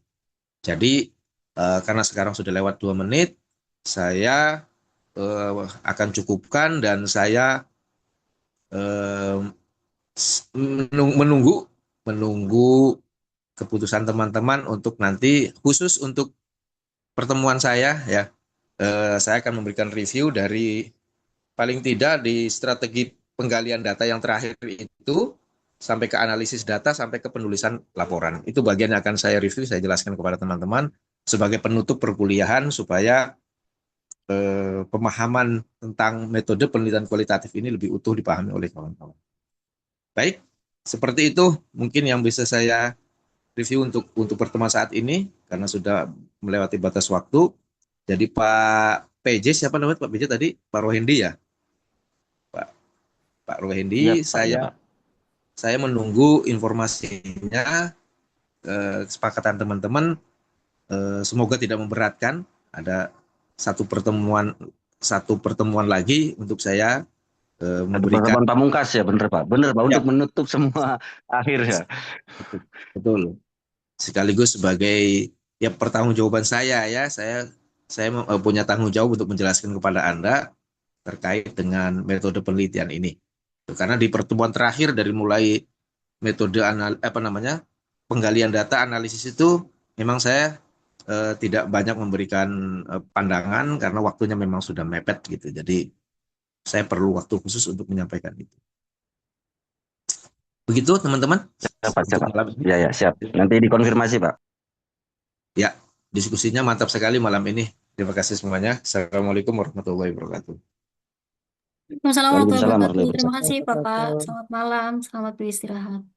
Jadi karena sekarang sudah lewat 2 menit, saya akan cukupkan dan saya menunggu keputusan teman-teman untuk nanti khusus untuk pertemuan saya ya. Saya akan memberikan review dari paling tidak di strategi penggalian data yang terakhir itu sampai ke analisis data sampai ke penulisan laporan. Itu bagian yang akan saya review, saya jelaskan kepada teman-teman sebagai penutup perkuliahan supaya pemahaman tentang metode penelitian kualitatif ini lebih utuh dipahami oleh kawan-kawan. Baik, seperti itu mungkin yang bisa saya review untuk pertemuan saat ini karena sudah melewati batas waktu. Jadi Pak PJ, siapa namanya Pak PJ tadi? Pak Rohendi ya? Pak Rohendi, ya, Pak. saya menunggu informasinya, kesepakatan teman-teman, semoga tidak memberatkan. Ada satu pertemuan lagi untuk saya memberikan. Pertemuan pamungkas ya, benar Pak. Benar Pak, Ya, untuk menutup semua akhir ya. betul. Sekaligus sebagai ya pertanggungjawaban saya ya, saya punya tanggung jawab untuk menjelaskan kepada Anda terkait dengan metode penelitian ini. Karena di pertemuan terakhir dari mulai metode penggalian data analisis itu memang saya tidak banyak memberikan pandangan karena waktunya memang sudah mepet gitu. Jadi saya perlu waktu khusus untuk menyampaikan itu. Begitu teman-teman Ya, Pak, untuk Pak. malam ini. Ya, ya, siap. Nanti dikonfirmasi, Pak. Ya, diskusinya mantap sekali malam ini. Terima kasih semuanya. Assalamualaikum warahmatullahi wabarakatuh. Waalaikumsalam warahmatullahi Waalaikumsalam wabarakatuh. warahmatullahi Terima wabarakatuh. kasih, Bapak. Selamat malam. Selamat beristirahat.